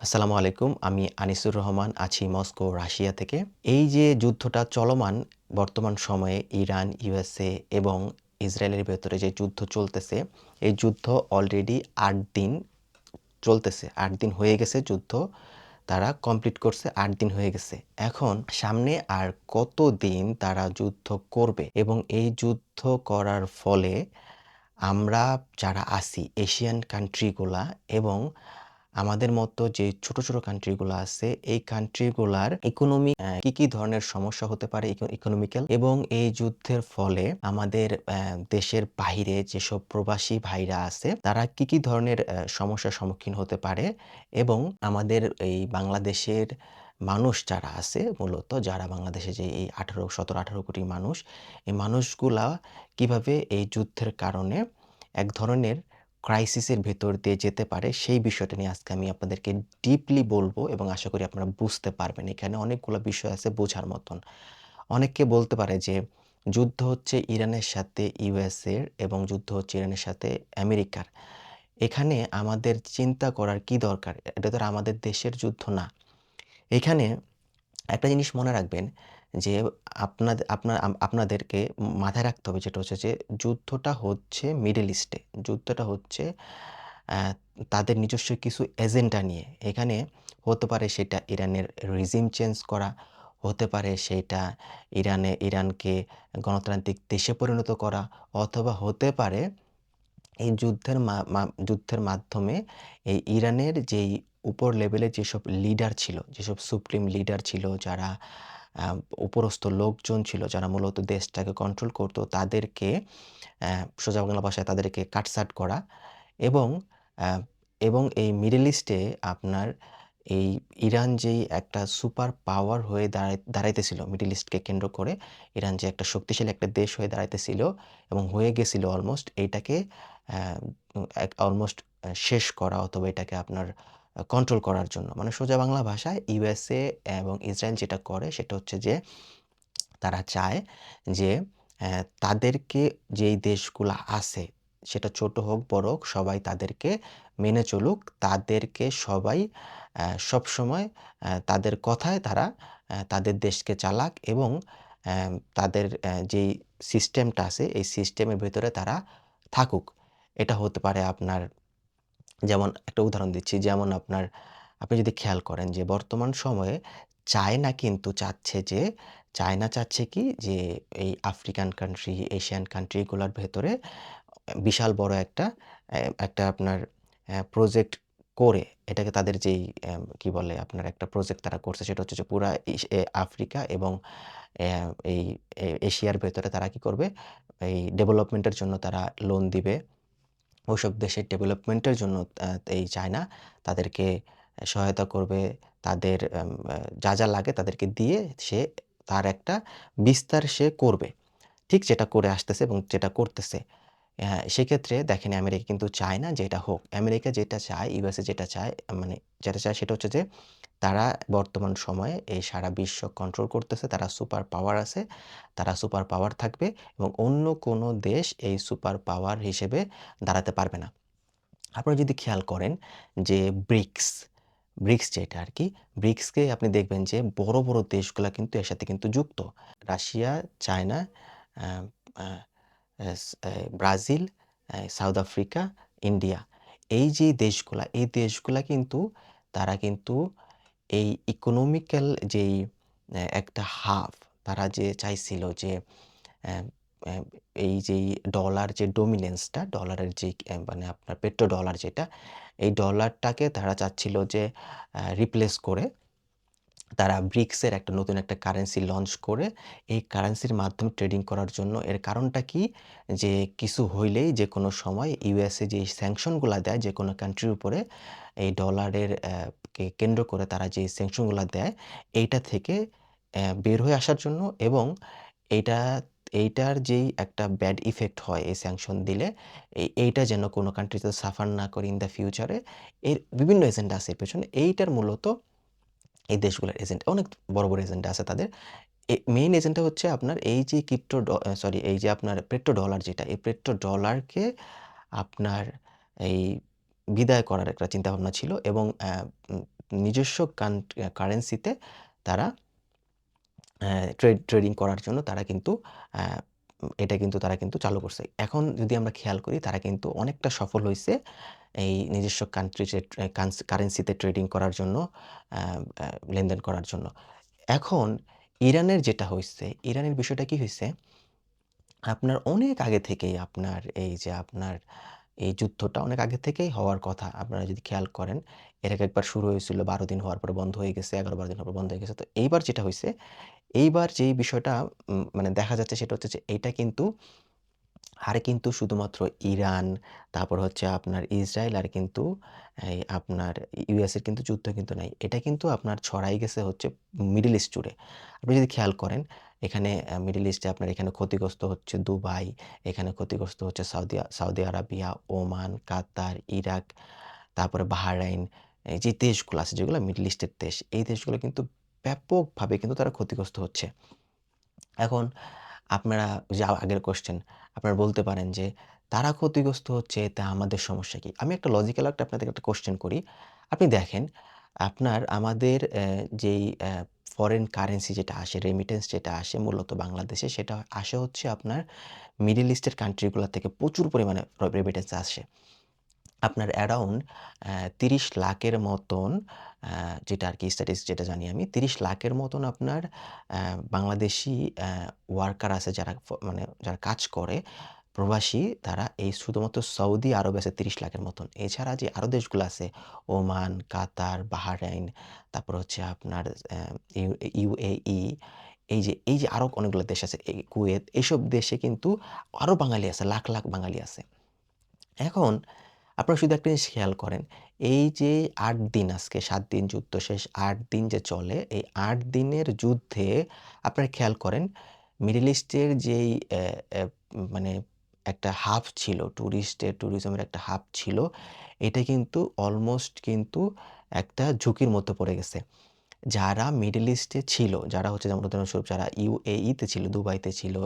আসসালামু আলাইকুম। আমি আনিসুর রহমান আছি মস্কো, রাশিয়া থেকে। এই যে যুদ্ধটা চলমান বর্তমান সময়ে ইরান, ইউএসএ এবং ইসরায়েলের ভেতরে যে যুদ্ধ চলতেছে, এই যুদ্ধ অলরেডি ৮ দিন চলতেছে। ৮ দিন হয়ে গেছে যুদ্ধ। তারা কমপ্লিট করছে, ৮ দিন হয়ে গেছে। এখন সামনে আর কতদিন তারা যুদ্ধ করবে এবং এই যুদ্ধ করার ফলে আমরা যারা আছি এশিয়ান কান্ট্রিগুলা এবং আমাদের মতো যে ছোট, ছোট কান্ট্রিগুলা আছে এই কান্ট্রিগুলার ইকোনমি কি ধরনের সমস্যা হতে পারে ইকোনমিক্যাল এবং এই যুদ্ধের ফলে আমাদের দেশের বাহিরে যেসব প্রবাসী ভাইরা আছে তারা কি ধরনের সমস্যার সম্মুখীন হতে পারে এবং আমাদের এই বাংলাদেশের মানুষ যারা আছে মূলত যারা বাংলাদেশে যে এই ১৭-১৮ কোটি মানুষ, এই মানুষগুলা কিভাবে এই যুদ্ধের কারণে এক ধরনের ক্রাইসিসের ভেতর দিয়ে যেতে পারে সেই বিষয়টা নিয়ে আজকে আমি আপনাদেরকে ডিপলি বলবো এবং আশা করি আপনারা বুঝতে পারবেন। এখানে অনেকগুলো বিষয় আছে বোঝার মতন। অনেকে বলতে পারে যে যুদ্ধ হচ্ছে ইরানের সাথে ইউএসএর এবং যুদ্ধ হচ্ছে ইরানের সাথে আমেরিকার। এখানে আমাদের চিন্তা করার কি দরকার? এটা তো আর আমাদের দেশের যুদ্ধ না। এখানে একটা জিনিস মনে রাখবেন যে আপনাদেরকে মাথায় রাখতে হবে যেটা হচ্ছে যে যুদ্ধটা হচ্ছে মিডল ইস্টে। যুদ্ধটা হচ্ছে অ্যা তাদের নিজস্ব কিছু এজেন্ডা নিয়ে। এখানে হতে পারে সেটা ইরানের রিজিম চেঞ্জ করা, হতে পারে সেইটা ইরানকে গণতান্ত্রিক দেশে পরিণত করা অথবা হতে পারে এই যুদ্ধের মাধ্যমে এই ইরানের যেই উপর লেভেলের যেসব লিডার ছিল, যেসব সুপ্রিম লিডার ছিল, যারা আ উপরস্থ লোকজন ছিল, যারা মূলত দেশটাকে কন্ট্রোল করত, তাদেরকে সোজা বাংলা ভাষায় তাদেরকে কাটছাঁট করা এবং আ এবং এই মিডল ইস্টে আপনার এই ইরান যেই একটা সুপার পাওয়ার হয়ে দাঁড়াইতেছিল মিডল ইস্টকে কেন্দ্র করে, ইরান যে একটা শক্তিশালী একটা দেশ হয়ে দাঁড়াইতেছিল এবং হয়ে গেছিল অলমোস্ট এইটাকে অ্যা অলমোস্ট শেষ করা অথবা এটাকে আপনার কন্ট্রোল করার জন্য। মানে সোজা বাংলা ভাষায় ইউএসএ এবং ইসরায়েল যেটা করে সেটা হচ্ছে যে তারা চায় যে তাদেরকে যেই দেশগুলা আছে সেটা ছোট হোক, বড় হোক সবাই তাদেরকে মেনে চলুক। তাদেরকে সবাই সবসময় তাদের কথায় তারা তাদের দেশকে চালাক এবং তাদের যেই সিস্টেমটা আছে এই সিস্টেমের ভেতরে তারা থাকুক। এটা হতে পারে আপনার যেমন একটা উদাহরণ দিচ্ছি, যেমন আপনি যদি খেয়াল করেন যে বর্তমান সময়ে চায়না কিন্তু চাচ্ছে যে চায়না চাচ্ছে কি যে এই আফ্রিকান কান্ট্রি, এশিয়ান কান্ট্রি গুলার ভেতরে বিশাল বড় একটা আপনার প্রজেক্ট করে এটাকে তাদের যেই কি বলে আপনার একটা প্রজেক্ট তারা করছে সেটা হচ্ছে যে পুরা আফ্রিকা এবং অ্যা এই এশিয়ার ভেতরে তারা কি করবে? এই ডেভেলপমেন্টের জন্য তারা লোন দিবে। ওইসব দেশের ডেভেলপমেন্টের জন্য এই চায়না তাদেরকে সহায়তা করবে। তাদের যা লাগে তাদেরকে দিয়ে সে তার একটা বিস্তার সে করবে। ঠিক যেটা করে আসতেছে এবং যেটা করতেছে। সেক্ষেত্রে দেখেন আমেরিকা কিন্তু চায় না যে এটা হোক। আমেরিকা যেটা চায়, ইউএসএ যেটা চায় মানে যেটা চায় সেটা হচ্ছে যে তারা বর্তমান সময়ে এই সারা বিশ্ব কন্ট্রোল করতেছে। তারা সুপার পাওয়ার আছে। তারা সুপার পাওয়ার থাকবে এবং অন্য কোনো দেশ এই সুপার পাওয়ার হিসেবে দাঁড়াতে পারবে না। আপনারা যদি খেয়াল করেন যে ব্রিক্স যেটা আরকি, ব্রিক্সকে আপনি দেখবেন যে বড়, বড় দেশগুলা কিন্তু এর সাথে কিন্তু যুক্ত। Russia, China, a a S A Brazil, south Africa, India. এই যে দেশগুলা, এই দেশগুলা কিন্তু তারা কিন্তু এই ইকোনমিক্যাল যেই একটা হাব তারা যে চাইছিল যে অ্যা অ্যা এই যেই ডলার যে ডমিন্যান্সটা, ডলারের যেই মানে আপনার পেট্রো ডলার যেটা, এই ডলারটাকে তারা চাচ্ছিল যে রিপ্লেস করে তারা ব্রিক্সের একটা নতুন একটা কারেন্সি লঞ্চ করে এই কারেন্সির মাধ্যমে ট্রেডিং করার জন্য। এর কারণটা কি? যে কিছু হইলেই যেকোনো সময় ইউএসএ যে স্যাংশন গুলা দেয় যেকোনো কান্ট্রির উপরে এই ডলারের কে কেন্দ্র করে তারা যে স্যাংশন গুলা দেয় এইটা থেকে বের হয়ে আসার জন্য এবং এইটা এইটার যেই একটা ব্যাড ইফেক্ট হয় এই স্যাংশন দিলে এইটা যেন কোনো কান্ট্রিতে সাফার না করে ইন দ্যা ফিউচারে এর বিভিন্ন এজেন্ডা আছে এর পেছনে। এইটার মূলত এই দেশগুলোর এজেন্ট অনেক বড়, বড় এজেন্ডা আছে তাদের। মেইন এজেন্ডা হচ্ছে আপনার এই যে সরি এই যে আপনার পেট্রো ডলার যেটা, এই পেট্রো ডলারকে আপনার এই বিদায় করার একটা চিন্তাভাবনা ছিল এবং নিজস্ব কারেন্সিতে তারা ট্রেডিং করার জন্য তারা কিন্তু আ এটা কিন্তু তারা কিন্তু চালু করছে। এখন যদি আমরা খেয়াল করি তারা কিন্তু অনেকটা সফল হইছে এই নিজস্ব কান্ট্রিতে কারেন্সিতে ট্রেডিং করার জন্য, আ আ লেনদেন করার জন্য। এখন ইরানের যেটা হইছে, ইরানের বিষয়টা কি হইছে? আপনার অনেক আগে থেকেই আপনার এই যে আপনার এই যুদ্ধটা অনেক আগে থেকেই হওয়ার কথা। আপনারা যদি খেয়াল করেন, এর আগে একবার শুরু হয়েছিল ১২ দিন হওয়ার পরে বন্ধ হয়ে গেছে, ১১-১২ দিন হওয়ার পর বন্ধ হয়ে গেছে। তো এইবার যেটা হইছে, এইবার যেই বিষয়টা মানে দেখা যাচ্ছে সেটা হচ্ছে যে এইটা কিন্তু কিন্তু শুধুমাত্র ইরান, তারপর হচ্ছে আপনার ইসরায়েল আর কিন্তু এই আপনার ইউএস এর কিন্তু যুদ্ধ কিন্তু নাই। এটা কিন্তু আপনার ছড়াই গেছে হচ্ছে মিডল ইস্ট জুড়ে। আপনি যদি খেয়াল করেন এখানে মিডল ইস্টে আপনার এখানে ক্ষতিগ্রস্ত হচ্ছে দুবাই, এখানে ক্ষতিগ্রস্ত হচ্ছে সৌদি আরাবিয়া, ওমান, কাতার, ইরাক, তারপরে বাহরাইন। এই যে দেশগুলো আছে যেগুলো মিডল ইস্টের দেশ, এই দেশগুলো কিন্তু ব্যাপকভাবে কিন্তু তারা ক্ষতিগ্রস্ত হচ্ছে। এখন আপনারা যে আগের কোয়েশ্চেন, আপনারা বলতে পারেন যে, "তারা ক্ষতিগ্রস্ত হচ্ছে, এতে আমাদের সমস্যা কি?" আমি একটা লজিক্যাল আপনাদেরকে একটা কোয়েশ্চেন করি। আপনি দেখেন, আপনার আমাদের যেই ফরেন কারেন্সি যেটা আসে, রেমিটেন্স যেটা আসে মূলত বাংলাদেশে, সেটা আসে হচ্ছে আপনার মিডল ইস্টের কান্ট্রি গুলা থেকে প্রচুর পরিমাণে রেমিটেন্স আসে। আপনার অ্যারাউন্ড ৩০ লাখের মতন, যেটা আরকি যেটা জানি আমি। ৩০ লাখের মতন আপনার বাংলাদেশী ওয়ার্কার আছে যারা মানে যারা কাজ করে, প্রবাসী তারা এই শুধুমাত্র সৌদি আরবে আছে ৩০ লাখের মতন। এছাড়া যে আরো দেশগুলো আছে ওমান, কাতার, বাহরাইন, তারপর হচ্ছে আপনার অ্যা UAE, এই যে আরো অনেকগুলো দেশ আছে, কুয়েত, এইসব দেশে কিন্তু আরো বাঙালি আছে, লাখ, লাখ বাঙালি আছে। এখন আপনারা শুধু একটা জিনিস খেয়াল করেন। এই যে ৮ দিন, আজকে ৭ দিন যুদ্ধ শেষ, ৮ দিন যে চলে, এই ৮ দিনের যুদ্ধে আপনারা খেয়াল করেন মিডল ইস্টের যেই মানে একটা হাব ছিল, ট্যুরিজমের একটা হাব ছিল, এটা কিন্তু অলমোস্ট কিন্তু একটা ঝুঁকির মধ্যে পড়ে গেছে। যারা মিডল ইস্টে ছিল, যারা হচ্ছে যেমন উদাহরণস্বরূপ যারা UAE তে ছিল, দুবাইতে ছিল,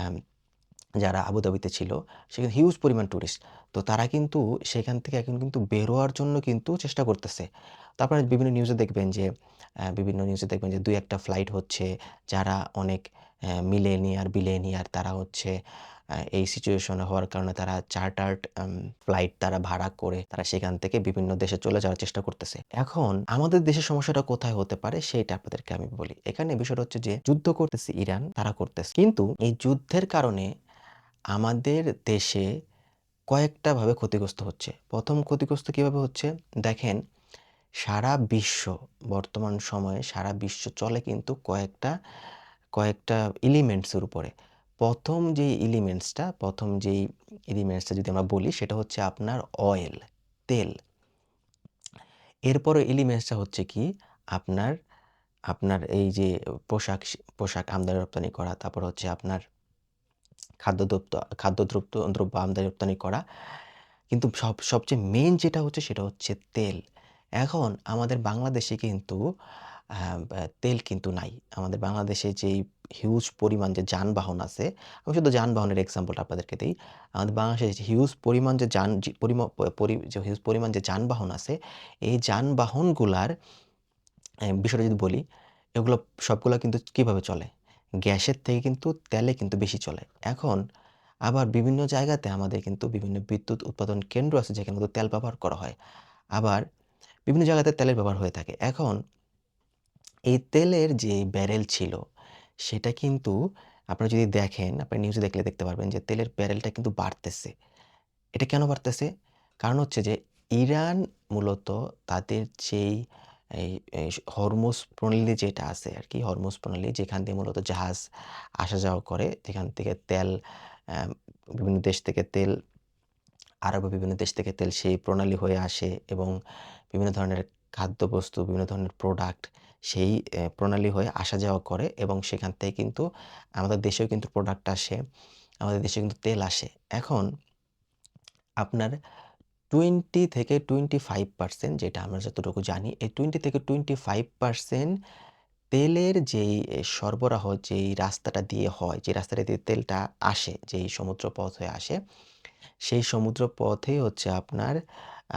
আম যারা আবুধাবিতে ছিল, সেখানে হিউজ পরিমাণ টুরিস্ট। তো তারা কিন্তু সেখান থেকে এখন কিন্তু বের হওয়ার জন্য কিন্তু চেষ্টা করতেছে। তো আপনারা বিভিন্ন নিউজে দেখবেন যে ২-১ টা ফ্লাইট হচ্ছে, যারা অনেক বিলিয়নিয়ার তারা হচ্ছে এই সিচুয়েশনে হওয়ার কারণে তারা চার্টার্ড ফ্লাইট তারা ভাড়া করে তারা সেখান থেকে বিভিন্ন দেশে চলে যাওয়ার চেষ্টা করতেছে। এখন আমাদের দেশের সমস্যাটা কোথায় হতে পারে সেইটা আপনাদেরকে আমি বলি। এখানে বিষয়টা হচ্ছে যে যুদ্ধ করতেছে ইরান, তারা করতেছে। কিন্তু এই যুদ্ধের কারণে আমাদের দেশে কয়েকটা ভাবে ক্ষতিগ্রস্ত হচ্ছে। ১ম ক্ষতিগ্রস্ত কিভাবে হচ্ছে? দেখেন, সারা বিশ্ব বর্তমান সময়ে সারা বিশ্ব চলে কিন্তু কয়েকটা কয়েকটা এলিমেন্টস এর উপরে। ১ম যেই এলিমেন্টসটা যদি আমরা বলি সেটা হচ্ছে আপনার অয়েল, তেল। এরপরে এলিমেন্টসটা হচ্ছে কি আপনার, আপনার এই যে পোশাক আমদানি রপ্তানি করা, তারপর হচ্ছে আপনার খাদ্যদ্রব্য দ্রব্য আমদানি রপ্তানি করা। কিন্তু সবচেয়ে মেইন যেটা হচ্ছে সেটা হচ্ছে তেল। এখন আমাদের বাংলাদেশে কিন্তু তেল কিন্তু নাই। আমাদের বাংলাদেশে যেই হিউজ পরিমাণ যে যানবাহন আছে, আমি শুধু যানবাহনের এক্সাম্পলটা আপনাদেরকে দেই। আমাদের বাংলাদেশে যে হিউজ পরিমাণ যে যান জি পরিমা পরি যে হিউজ পরিমাণ যে যানবাহন আছে, এই যানবাহনগুলার বিষয়টা যদি বলি, এগুলো সবগুলা কিন্তু কিভাবে চলে? গ্যাসের থেকে কিন্তু তেলে কিন্তু বেশি চলে। এখন আবার বিভিন্ন জায়গাতে আমাদের কিন্তু বিভিন্ন বিদ্যুৎ উৎপাদন কেন্দ্র আছে যেখানে কিন্তু তেল ব্যবহার করা হয়। আবার বিভিন্ন জায়গাতে তেলের ব্যবহার হয়ে থাকে। এখন এই তেলের যে ব্যারেল ছিল, সেটা কিন্তু আপনারা যদি দেখেন, আপনারা নিউজে দেখলে দেখতে পারবেন যে তেলের ব্যারেলটা কিন্তু বাড়তেছে। এটা কেন বাড়তেছে? কারণ হচ্ছে যে ইরান মূলত তাদের যেই এই এই হরমুজ প্রণালী যেটা আছে আরকি, হরমুজ প্রণালী যেখান দিয়ে মূলত জাহাজ আসা যাওয়া করে, যেখান থেকে তেল অ্যা বিভিন্ন দেশ থেকে তেল, আরবে বিভিন্ন দেশ থেকে তেল সেই প্রণালী হয়ে আসে এবং বিভিন্ন ধরনের খাদ্যবস্তু, বিভিন্ন ধরনের প্রোডাক্ট সেই প্রণালী হয়ে আসা যাওয়া করে এবং সেখান থেকে কিন্তু আমাদের দেশেও কিন্তু প্রোডাক্ট আসে। আমাদের দেশে কিন্তু তেল আসে। এখন আপনার 20 থেকে 25% যেটা আমরা যতটুকু জানি, এই 20 থেকে 25% তেলের যেই সরবরাহ যেই রাস্তাটা দিয়ে হয়, যে রাস্তাটা দিয়ে তেলটা আসে, যেই সমুদ্র পথ হয়ে আসে, সেই সমুদ্র পথেই হচ্ছে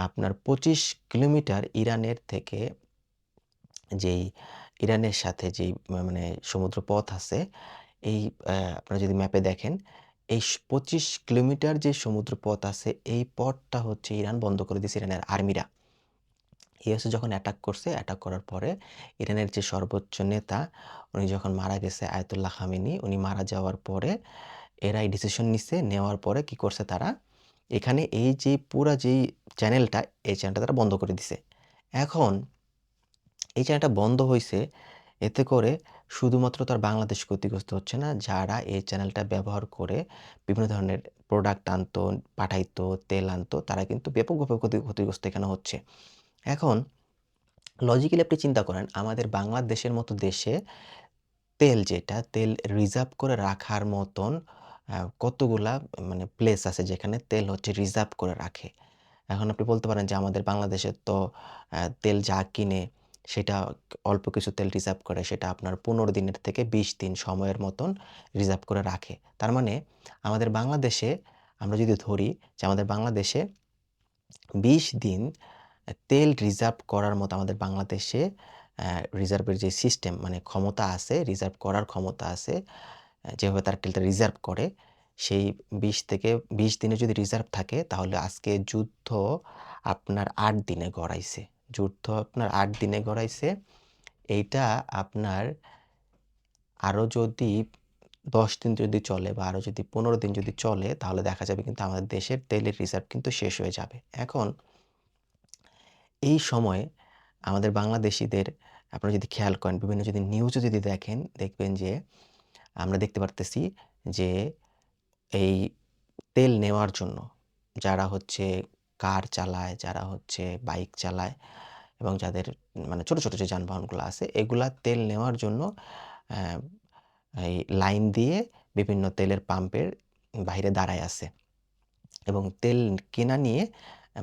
আপনার ২৫ কিলোমিটার ইরানের থেকে যেই ইরানের সাথে যেই মানে সমুদ্রপথ আছে, এই আপনারা যদি ম্যাপে দেখেন, এই ২৫ কিলোমিটার যে সমুদ্রপথ আছে, এই পথটা হচ্ছে ইরান বন্ধ করে দিয়েছে ইরানের আর্মিরা। ইউএসএ যখন অ্যাটাক করছে, অ্যাটাক করার পরে ইরানের যে সর্বোচ্চ নেতা, উনি যখন মারা গেছে আয়াতুল্লাহ খামেনি, উনি মারা যাওয়ার পরে এরা এই ডিসিশন নিছে, নেওয়ার পরে কি করছে তারা, এখানে এই যে পুরা যেই চ্যানেলটা, এই চ্যানেলটা তারা বন্ধ করে দিছে। এখন এই চ্যানেলটা বন্ধ হইছে, এতে করে শুধুমাত্র তার বাংলাদেশ ক্ষতিগ্রস্ত হচ্ছে না, যারা এই চ্যানেলটা ব্যবহার করে বিভিন্ন ধরনের প্রোডাক্ট আনতো, পাঠাইতো, তেল আনতো, তারা কিন্তু ব্যাপকভাবে ক্ষতিগ্রস্ত এখানে হচ্ছে। এখন লজিক্যালি আপনি চিন্তা করেন, আমাদের বাংলাদেশের মতো দেশে তেল যেটা, তেল রিজার্ভ করে রাখার মতন কতগুলা মানে প্লেস আছে যেখানে তেল হচ্ছে রিজার্ভ করে রাখে। এখন আপনি বলতে পারেন যে আমাদের বাংলাদেশে তো তেল যা কিনে সেটা অল্প কিছু তেল রিজার্ভ করে, সেটা আপনার ১৫ দিনের থেকে ২০ দিন সময়ের মতন রিজার্ভ করে রাখে। তার মানে আমাদের বাংলাদেশে আমরা যদি ধরি যে আমাদের বাংলাদেশে ২০ দিন তেল রিজার্ভ করার মতো আমাদের বাংলাদেশে রিজার্ভের যে সিস্টেম মানে ক্ষমতা আছে, রিজার্ভ করার ক্ষমতা আছে, যেভাবে তারা তেলটা রিজার্ভ করে, সেই ২০ থেকে ২০ দিনে যদি রিজার্ভ থাকে তাহলে আজকে যুদ্ধ আপনার ৮ দিনে গড়াইছে। যুদ্ধ আপনার ৮ দিনে গড়াইছে। এইটা আপনার আরো যদি ১০ দিন যদি চলে বা আরো যদি ১৫ দিন যদি চলে তাহলে দেখা যাবে কিন্তু আমাদের দেশের তেলের রিজার্ভ কিন্তু শেষ হয়ে যাবে। এখন এই সময়ে আমাদের বাংলাদেশীদের আপনারা যদি খেয়াল করেন, বিভিন্ন যদি নিউজও যদি দেখেন, দেখবেন যে আমরা দেখতে পারতেছি যে এই তেল নেওয়ার জন্য যারা হচ্ছে কার চালায়, যারা হচ্ছে বাইক চালায় এবং যাদের মানে ছোট, ছোট যে যানবাহনগুলো আছে, এগুলা তেল নেওয়ার জন্য অ্যা এই লাইন দিয়ে বিভিন্ন তেলের পাম্পের বাহিরে দাঁড়ায় আছে এবং তেল কেনা নিয়ে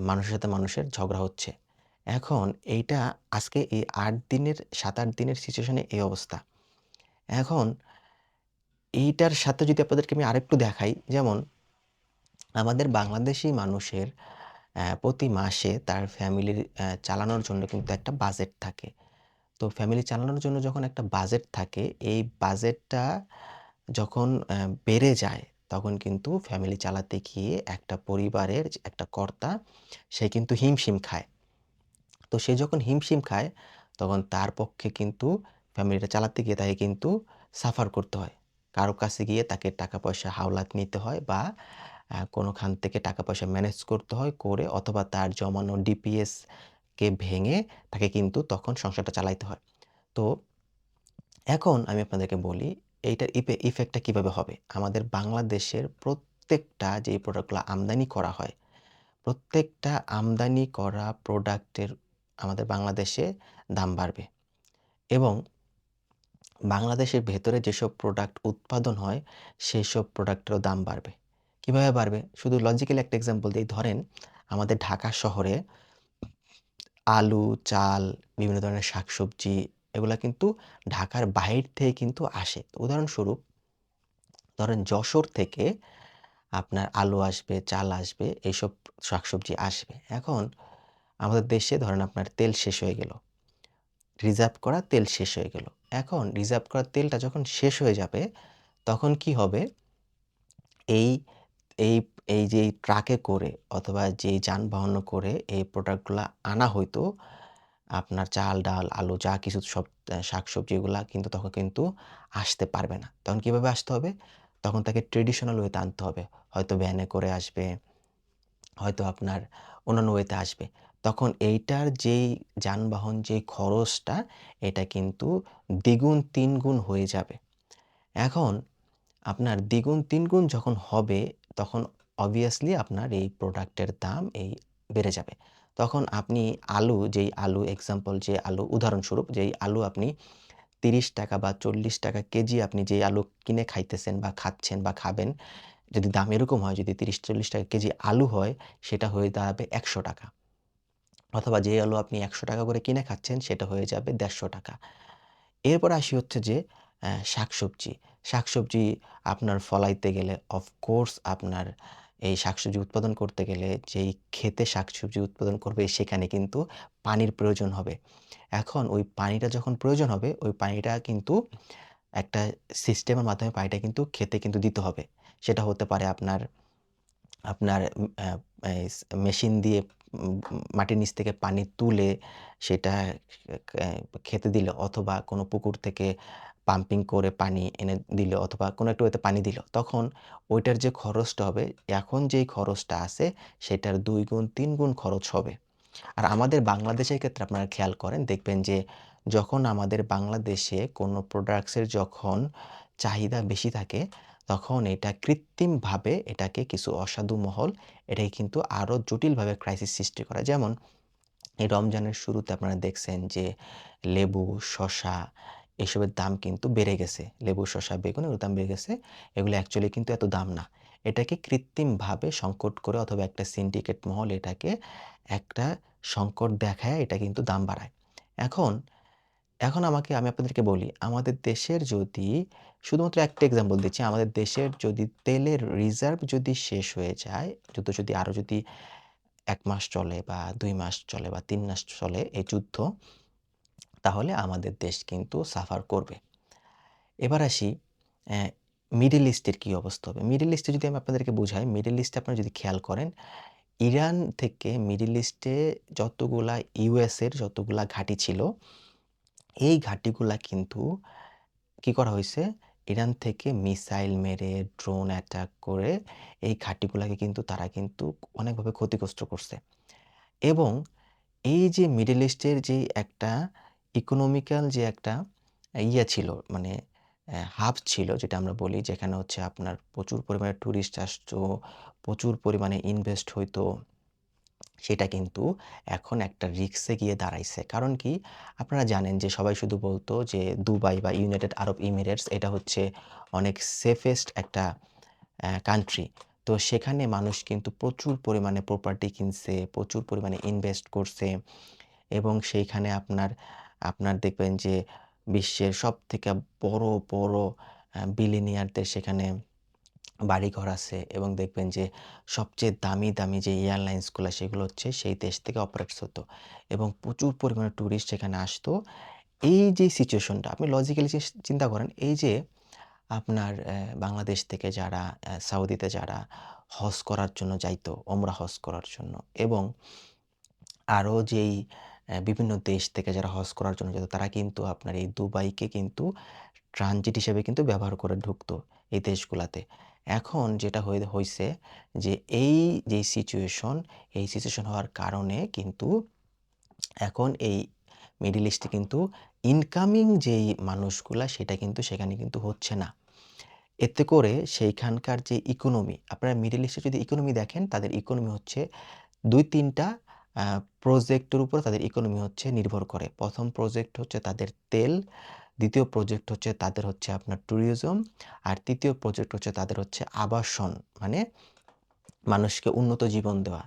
মানুষের সাথে মানুষের ঝগড়া হচ্ছে। এখন এইটা আজকে এই ৮ দিনের ৭-৮ দিনের সিচুয়েশনে এই অবস্থা। এখন এইটার সাথে যদি আপনাদেরকে আমি আরেকটু দেখাই, যেমন আমাদের বাংলাদেশী মানুষের প্রতি মাসে তার ফ্যামিলির চালানোর জন্য কিন্তু একটা বাজেট থাকে। তো ফ্যামিলি চালানোর জন্য যখন একটা বাজেট থাকে, এই বাজেটটা যখন বেড়ে যায়, তখন কিন্তু ফ্যামিলি চালাতে গিয়ে একটা পরিবারের যে একটা কর্তা, সে কিন্তু হিমশিম খায়। তো সে যখন হিমশিম খায়, তখন তার পক্ষে কিন্তু ফ্যামিলিটা চালাতে গিয়ে তাকে কিন্তু সাফার করতে হয়। কারো কাছে গিয়ে তাকে টাকা-পয়সা হাওলাত নিতে হয় বা কোনোখান থেকে টাকা-পয়সা ম্যানেজ করতে হয়, করে অথবা তার জমানো ডিপিএস কে ভেঙে তাকে কিন্তু তখন সংসারটা চালাইতে হয়। তো এখন আমি আপনাদেরকে বলি এইটার ইফেক্টটা কিভাবে হবে? আমাদের বাংলাদেশের প্রত্যেকটা যে প্রোডাক্টগুলো আমদানি করা হয়, প্রত্যেকটা আমদানি করা প্রোডাক্টের আমাদের বাংলাদেশে দাম বাড়বে এবং বাংলাদেশের ভেতরে যেসব প্রোডাক্ট উৎপাদন হয়, সেসব প্রোডাক্টেরও দাম বাড়বে। কিভাবে বাড়বে? শুধু লজিক্যালি একটা এক্সাম্পল দেই। ধরেন আমাদের ঢাকা শহরে আলু, চাল, বিভিন্ন ধরনের শাকসবজি এগুলা কিন্তু ঢাকার বাহির থেকে কিন্তু আসে। উদাহরণস্বরূপ ধরেন যশোর থেকে আপনার আলু আসবে, চাল আসবে, এইসব শাকসবজি আসবে। এখন আমাদের দেশে ধরেন আপনার তেল শেষ হয়ে গেল। রিজার্ভ করা তেল শেষ হয়ে গেল। এখন রিজার্ভ করা তেলটা যখন শেষ হয়ে যাবে, তখন কি হবে? এই এই এই যে ট্রাকে করে অথবা যেই যানবাহনে করে এই প্রোডাক্টগুলা আনা হইতো, আপনার চাল, ডাল, আলু যা কিছু সব শাকসবজি এগুলা কিন্তু তখন কিন্তু আসতে পারবে না। তখন কিভাবে আসতে হবে? তখন তাকে ট্র্যাডিশনাল ওয়েতে আনতে হবে। হয়তো ভ্যানে করে আসবে, হয়তো আপনার অন্যান্য ওয়েতে আসবে। তখন এইটার যেই যানবাহন যেই খরচটা, এটা কিন্তু দ্বিগুণ, তিনগুণ হয়ে যাবে। এখন আপনার দ্বিগুণ, তিনগুণ যখন হবে, তখন obviously আপনার এই প্রোডাক্টের দাম বেড়ে যাবে। তখন আপনি আলু, যেই আলু এক্সাম্পল যে আলু উদাহরণস্বরূপ যেই আলু আপনি ৳৩০ বা ৳৪০ কেজি আপনি যেই আলু কিনে খাইতেছেন বা খাচ্ছেন বা খাবেন, যদি দাম এরকম হয়, যদি ৳৩০-৳৪০ কেজি আলু হয়, সেটা হয়ে দাঁড়াবে ৳১০০। অথবা যে আলু আপনি ৳১০০ করে কিনে খাচ্ছেন, সেটা হয়ে যাবে ৳১৫০। এরপর আসি হচ্ছে যে শাকসবজি। শাকসবজি আপনার ফলাইতে গেলে অফ কোর্স আপনার এই শাকসবজি উৎপাদন করতে গেলে যেই ক্ষেতে শাকসবজি উৎপাদন করবে সেখানে কিন্তু পানির প্রয়োজন হবে। এখন ওই পানিটা যখন প্রয়োজন হবে, ওই পানিটা কিন্তু একটা সিস্টেমের মাধ্যমে পানিটা কিন্তু ক্ষেতে কিন্তু দিতে হবে। সেটা হতে পারে আপনার আপনার এস মেশিন দিয়ে মাটির নিচ থেকে পানি তুলে সেটা খেতে দিল অথবা কোনো পুকুর থেকে পাম্পিং করে পানি এনে দিল অথবা কোনো একটা ওয়েতে পানি দিল। তখন ওইটার যে খরচটা হবে, এখন যেই খরচটা আছে সেটার ২ গুণ ৩ গুণ খরচ হবে। আর আমাদের বাংলাদেশের ক্ষেত্রে আপনারা খেয়াল করেন দেখবেন যে যখন আমাদের বাংলাদেশে কোনো প্রোডাক্টস এর যখন চাহিদা বেশি থাকে, তখন এটা কৃত্রিমভাবে এটাকে কিছু অসাধু মহল এটাকে কিন্তু আরো জটিলভাবে ক্রাইসিস সৃষ্টি করে। যেমন এই রমজানের শুরুতে আপনারা দেখছেন যে লেবু, শসা এসবের দাম কিন্তু বেড়ে গেছে। লেবু, শসা, বেগুন এগুলোর দাম বেড়ে গেছে। এগুলো অ্যাকচুয়ালি কিন্তু এত দাম না। এটাকে কৃত্রিমভাবে সংকট করে অথবা একটা সিন্ডিকেট মহল এটাকে একটা সংকট দেখায়া এটা কিন্তু দাম বাড়ায়। এখন, এখন আমি আপনাদেরকে বলি, আমাদের দেশের যদি শুধুমাত্র একটা এক্সাম্পল দিচ্ছি, আমাদের দেশের যদি তেলের রিজার্ভ যদি শেষ হয়ে যায়, যুদ্ধ যদি আরো যদি ১ মাস চলে বা ২ মাস চলে বা ৩ মাস চলে এই যুদ্ধ, তাহলে আমাদের দেশ কিন্তু সাফার করবে। এবার আসি অ্যা মিডল ইস্টের কি অবস্থা হবে? মিডল ইস্টে যদি আমি আপনাদেরকে বুঝাই, মিডল ইস্টে আপনারা যদি খেয়াল করেন, ইরান থেকে মিডল ইস্টে যতগুলা ইউএস এর যতগুলা ঘাঁটি ছিল, এই ঘাঁটিগুলা কিন্তু কি করা হইছে? ইরান থেকে মিসাইল মেরে, ড্রোন অ্যাটাক করে এই ঘাঁটিগুলাকে কিন্তু তারা কিন্তু অনেকভাবে ক্ষতিগ্রস্ত করছে। এবং এই যে মিডল ইস্টের যে একটা ইকোনমিক্যাল যে একটা ছিল মানে হাব ছিল যেটা আমরা বলি যেখানে হচ্ছে আপনার প্রচুর পরিমাণে টুরিস্ট আসতো, প্রচুর পরিমাণে ইনভেস্ট হইতো। সেটা কিন্তু এখন একটা রিস্কে গিয়ে দাঁড়াইছে। কারণ কি? আপনারা জানেন যে সবাই শুধু বলতো যে দুবাই বা ইউনাইটেড আরব এমিরেটস এটা হচ্ছে অনেক সেফেস্ট একটা কান্ট্রি। তো সেখানে মানুষ কিন্তু প্রচুর পরিমাণে প্রপার্টি কিনছে, প্রচুর পরিমাণে ইনভেস্ট করছে এবং সেইখানে আপনার দেখবেন যে বিশ্বের সবথেকে বড়, বড় বিলিনিয়ারদের সেখানে বাড়িঘর আছে এবং দেখবেন যে সবচেয়ে দামি, দামি যে এয়ারলাইন্সগুলা সেগুলো হচ্ছে সেই দেশ থেকে অপারেটস হতো এবং প্রচুর পরিমাণে টুরিস্ট সেখানে আসতো। এই যে সিচুয়েশনটা আপনি লজিক্যালি চিন্তা করেন, এই যে আপনার বাংলাদেশ থেকে যারা সাউদিতে যারা হজ করার জন্য যাইতো, ওমরা হজ করার জন্য এবং আরো যেই বিভিন্ন দেশ থেকে যারা হজ করার জন্য যেত তারা কিন্তু আপনার এই দুবাইকে কিন্তু ট্রানজিট হিসেবে কিন্তু ব্যবহার করে ঢুকতো এই দেশগুলাতে। এখন যেটা হইছে যে এই যে সিচুয়েশন, এই সিচুয়েশন হওয়ার কারণে কিন্তু এখন এই মিডল ইস্টে কিন্তু ইনকামিং যেই মানুষগুলা সেটা কিন্তু সেখানে কিন্তু হচ্ছে না। এতে করে সেইখানকার যে ইকোনমি, আপনারা মিডল ইস্টে যদি ইকোনমি দেখেন তাদের ইকোনমি হচ্ছে ২-৩ টা আ প্রজেক্টের উপর তাদের ইকোনমি হচ্ছে নির্ভর করে। ১ম প্রজেক্ট হচ্ছে তাদের তেল, ২য় প্রজেক্ট হচ্ছে তাদের হচ্ছে আপনার ট্যুরিজম, আর ৩য় প্রজেক্ট হচ্ছে তাদের হচ্ছে আবাসন। মানে মানুষকে উন্নত জীবন দেওয়া।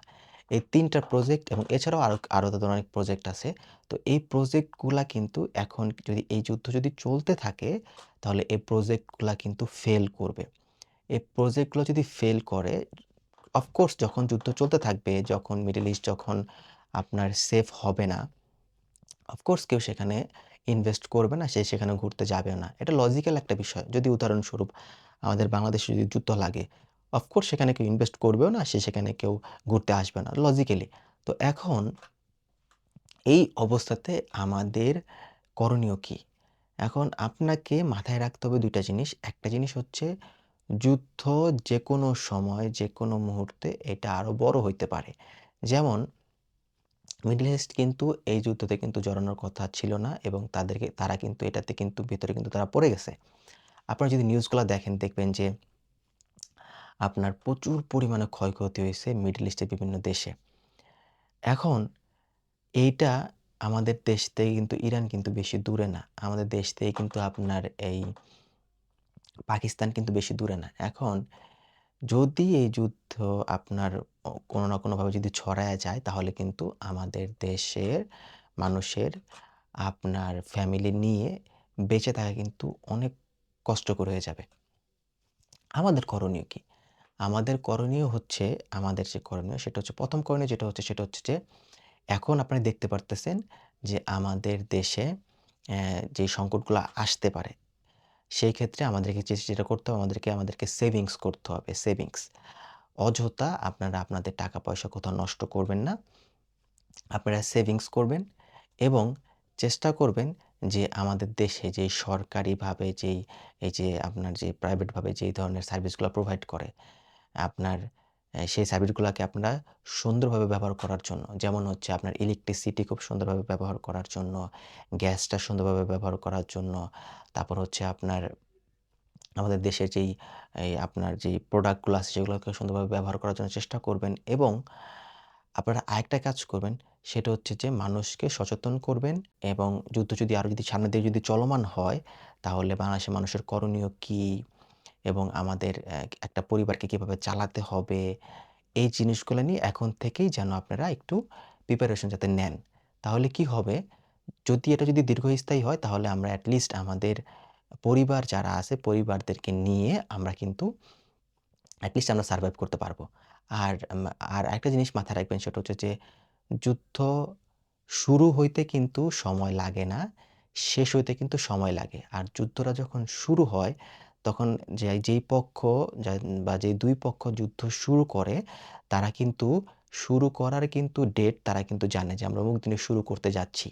এই ৩ টা প্রজেক্ট এবং এছাড়াও আরো তাদের অনেক প্রজেক্ট আছে। তো এই প্রজেক্টগুলা কিন্তু এখন যদি এই যুদ্ধ যদি চলতে থাকে, তাহলে এই প্রজেক্টগুলা কিন্তু ফেল করবে। এই প্রজেক্টগুলো যদি ফেল করে, অফকোর্স যখন যুদ্ধ চলতে থাকবে, যখন মিডল ইস্ট যখন আপনার সেফ হবে না, অফকোর্স কেউ সেখানে ইনভেস্ট করবে না, সে সেখানে ঘুরতে যাবেও না। এটা লজিক্যাল একটা বিষয়। যদি উদাহরণস্বরূপ আমাদের বাংলাদেশে যদি যুদ্ধ লাগে, অফকোর্স সেখানে কেউ ইনভেস্ট করবেও না, সে সেখানে কেউ ঘুরতে আসবে না, লজিক্যালি। তো এখন এই অবস্থাতে আমাদের করণীয় কি? এখন আপনাকে মাথায় রাখতে হবে ২ টা জিনিস। একটা জিনিস হচ্ছে যুদ্ধ যেকোনো সময়, যেকোনো মুহূর্তে এটা আরো বড় হইতে পারে। যেমন মিডল ইস্ট কিন্তু এই যুদ্ধতে কিন্তু জড়ানোর কথা ছিল না এবং তারা কিন্তু এটাতে কিন্তু ভিতরে কিন্তু তারা পড়ে গেছে। আপনারা যদি নিউজগুলা দেখেন দেখবেন যে আপনার প্রচুর পরিমাণে ক্ষয়ক্ষতি হইছে মিডল ইস্টের বিভিন্ন দেশে। এখন এইটা আমাদের দেশ থেকে কিন্তু ইরান কিন্তু বেশি দূরে না। আমাদের দেশ থেকে কিন্তু আপনার এই পাকিস্তান কিন্তু বেশি দূরে না। এখন যদি এই যুদ্ধ আপনার কোনো না কোনোভাবে যদি ছড়ায়া যায় তাহলে কিন্তু আমাদের দেশের মানুষের আপনার ফ্যামিলি নিয়ে বেঁচে থাকা কিন্তু অনেক কষ্টকর হয়ে যাবে। আমাদের করণীয় কি? আমাদের করণীয় হচ্ছে আমাদের যে করণীয় সেটা হচ্ছে ১ম করণীয় যেটা হচ্ছে সেটা হচ্ছে যে এখন আপনারা দেখতে পারতেছেন যে আমাদের দেশে যে সংকটগুলা আসতে পারে, সেই ক্ষেত্রে আমাদেরকে যেটা করতে হবে আমাদেরকে সেভিংস করতে হবে, সেভিংস। অযথা আপনারা আপনাদের টাকা-পয়সা কোথাও নষ্ট করবেন না। আপনারা সেভিংস করবেন এবং চেষ্টা করবেন যে আমাদের দেশে যেই সরকারিভাবে এই যে আপনার যে প্রাইভেটভাবে যেই ধরনের সার্ভিসগুলা প্রোভাইড করে, আপনার সেই সার্ভিসগুলাকে আপনারা সুন্দরভাবে ব্যবহার করার জন্য, যেমন হচ্ছে আপনার ইলেকট্রিসিটি খুব সুন্দরভাবে ব্যবহার করার জন্য, গ্যাসটা সুন্দরভাবে ব্যবহার করার জন্য, তারপর হচ্ছে আপনার আমাদের দেশের আপনার যেই প্রোডাক্টগুলো আছে সেগুলোকে সুন্দরভাবে ব্যবহার করার জন্য চেষ্টা করবেন এবং আপনারা আরেকটা কাজ করবেন সেটা হচ্ছে যে মানুষকে সচেতন করবেন এবং যুদ্ধ যদি আরো যদি সামনের দিকে যদি চলমান হয় তাহলে বাংলাদেশের মানুষের করণীয় কী এবং আমাদের একটা পরিবারকে কিভাবে চালাতে হবে এই জিনিসগুলো নিয়ে এখন থেকেই যেন আপনারা একটু প্রিপারেশন যাতে নেন। তাহলে কি হবে? যদি এটা যদি দীর্ঘস্থায়ী হয় তাহলে আমরা এট লিস্ট আমাদের পরিবার যারা আছে পরিবারদেরকে নিয়ে আমরা কিন্তু এট লিস্ট আমরা সারভাইভ করতে পারবো। আর আর আরেকটা জিনিস মাথায় রাখবেন সেটা হচ্ছে যে যুদ্ধ শুরু হইতে কিন্তু সময় লাগে না, শেষ হইতে কিন্তু সময় লাগে। আর যুদ্ধটা যখন শুরু হয় তখন যেই পক্ষ যা বা যেই ২ পক্ষ যুদ্ধ শুরু করে তারা কিন্তু শুরু করার কিন্তু ডেট তারা কিন্তু জানে যে আমরা অমুক দিনে শুরু করতে যাচ্ছি।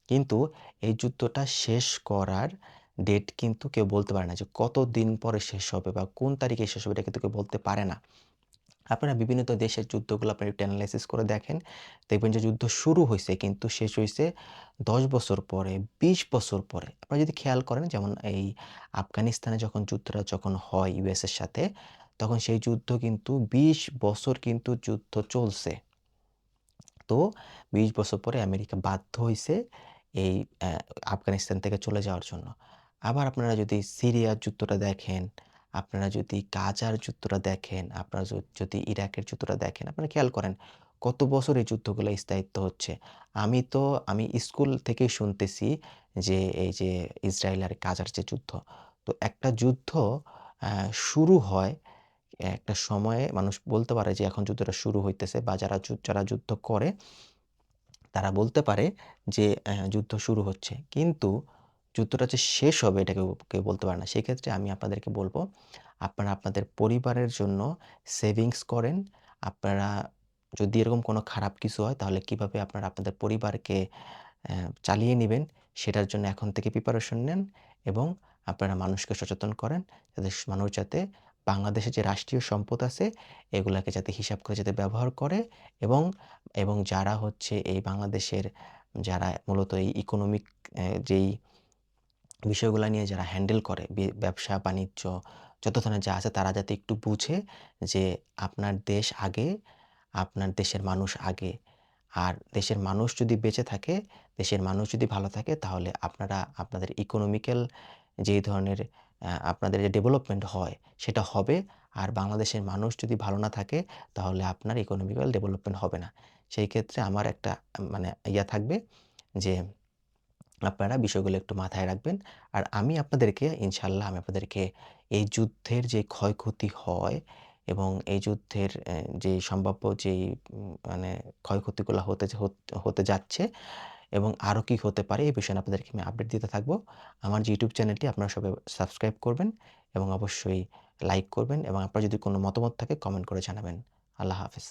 কিন্তু এই যুদ্ধটা শেষ করার ডেট কিন্তু কেউ বলতে পারে না যে কতদিন পরে শেষ হবে বা কোন তারিখে শেষ হবে এটা কিন্তু কেউ বলতে পারে না। আপনারা বিভিন্ন দেশের যুদ্ধগুলো আপনারা একটু এনালাইসিস করে দেখেন। দেখবেন যে যুদ্ধ শুরু হইছে কিন্তু শেষ হইছে ১০ বছর পরে, ২০ বছর পরে। আপনারা যদি খেয়াল করেন যেমন এই আফগানিস্তানে যখন হয় ইউএস এর সাথে, তখন সেই যুদ্ধ কিন্তু ২০ বছর কিন্তু যুদ্ধ চলছে। তো ২০ বছর পরে আমেরিকা বাধ্য হইছে এই অ্যা আফগানিস্তান থেকে চলে যাওয়ার জন্য। আবার আপনারা যদি সিরিয়ার যুদ্ধটা দেখেন, আপনারা যদি গাজার যুদ্ধটা দেখেন, আপনারা যদি ইরাকের যুদ্ধটা দেখেন, আপনারা খেয়াল করেন কত বছর এই যুদ্ধগুলা স্থায়িত্ব হচ্ছে। আমি স্কুল থেকেই শুনতেছি যে এই যে ইসরায়েল আর গাজার যে যুদ্ধ। তো একটা যুদ্ধ অ্যা শুরু হয় একটা সময়ে মানুষ বলতে পারে যে এখন যুদ্ধটা শুরু হইতেছে বা যারা যুদ্ধ করে তারা বলতে পারে যে যুদ্ধ শুরু হচ্ছে। কিন্তু যুদ্ধটা যে শেষ হবে এটা কেউ বলতে পারে না। সেক্ষেত্রে আমি আপনাদেরকে বলব, আপনারা আপনাদের পরিবারের জন্য সেভিংস করেন। আপনারা যদি এরকম কোনো খারাপ কিছু হয় তাহলে কিভাবে আপনারা আপনাদের পরিবারকে চালিয়ে নিবেন সেটার জন্য এখন থেকে প্রিপারেশন নেন এবং আপনারা মানুষকে সচেতন করেন মানুষ যাতে বাংলাদেশের যে রাষ্ট্রীয় সম্পদ আছে এগুলাকে যাতে হিসাব করে যাতে ব্যবহার করে এবং যারা হচ্ছে এই বাংলাদেশের যারা মূলত এই ইকোনমিক যেই বিষয়গুলা নিয়ে যারা হ্যান্ডেল করে ব্যবসা-বাণিজ্য যত ধরনের যা আছে তারা যাতে একটু বুঝে যে আপনার দেশ আগে, আপনার দেশের মানুষ আগে। আর দেশের মানুষ যদি বেঁচে থাকে, দেশের মানুষ যদি ভালো থাকে তাহলে আপনারা আপনাদের ইকোনমিক্যাল যেই ধরনের আপনাদের যে ডেভেলপমেন্ট হয় সেটা হবে। আর বাংলাদেশের মানুষ যদি ভালো না থাকে তাহলে আপনার ইকোনমিক্যাল ডেভেলপমেন্ট হবে না। সেই ক্ষেত্রে আমার একটা মানে থাকবে যে আপনারা বিষয়গুলো একটু মাথায় রাখবেন। আর আমি আপনাদেরকে এই যুদ্ধের যে ক্ষয়ক্ষতি হয় এবং এই যুদ্ধের যে সম্ভাব্য যেই মানে ক্ষয়ক্ষতিগুলা হতে যাচ্ছে এবং আরো কি হতে পারে এই বিষয়ে আপনাদেরকে আমি আপডেট দিতে থাকবো। আমার যে YouTube চ্যানেলটি আপনারা সবাই সাবস্ক্রাইব করবেন এবং অবশ্যই লাইক করবেন এবং আপনার যদি কোনো মতামত থাকে কমেন্ট করে জানাবেন। আল্লাহ হাফেজ।